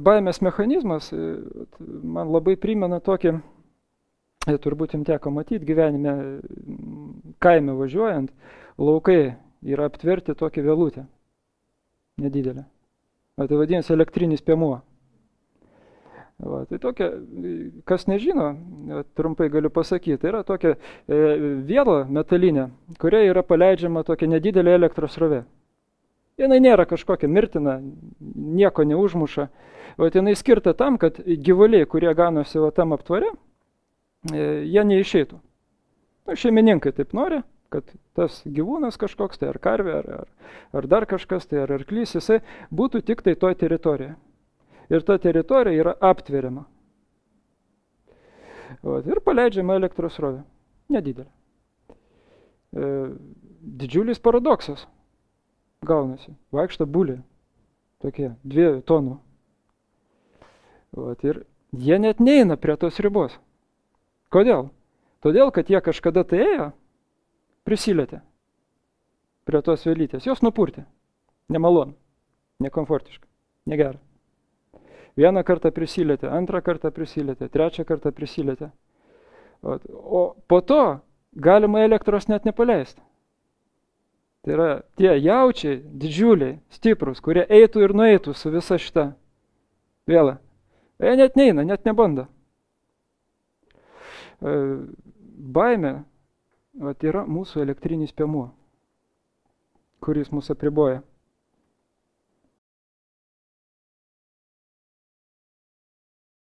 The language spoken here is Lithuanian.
Baimės mechanizmas man labai primena tokį, turbūt jums teko matyti gyvenime, kaime važiuojant, laukai yra aptverti tokį vėlutę, nedidelę. Tai vadinasi elektrinis piemuo. Tai tokia, kas nežino, trumpai galiu pasakyti, tai yra tokia viela metalinė, kuria yra paleidžiama tokia nedidelė elektros srovė. Jinai nėra kažkokia mirtina, nieko neužmuša. Jinai skirta tam, kad gyvuliai, kurie ganosi tam aptvare, jie neišeitų. Šeimininkai taip nori, kad tas gyvūnas kažkoks, tai ar karvė, ar dar kažkas, tai ar arklys, jisai būtų tik tai toj teritorijoje. Ir ta teritorija yra aptveriama. Ir paleidžiama elektros srovė. Nedidelė. Didžiulis paradoksas gaunasi. Vaikšta buliai. Tokie 2 tonų. Ir jie net neina prie tos ribos. Kodėl? Todėl, kad jie kažkada tai ėjo, prisilietė prie tos vėlytės. Jos nupurtė. Nemalonu. Nekomfortiška. Negera. 1 kartą prisilietė, 2 kartą prisilietė, 3 kartą prisilietė. O po to galima elektros net nepaleisti. Tai yra tie jaučiai, didžiuliai, stiprus, kurie eitų ir nueitų su visa šita vėla. Jie net neina, net nebando. Baimė yra mūsų elektrinis piemuo, kuris mus apriboja.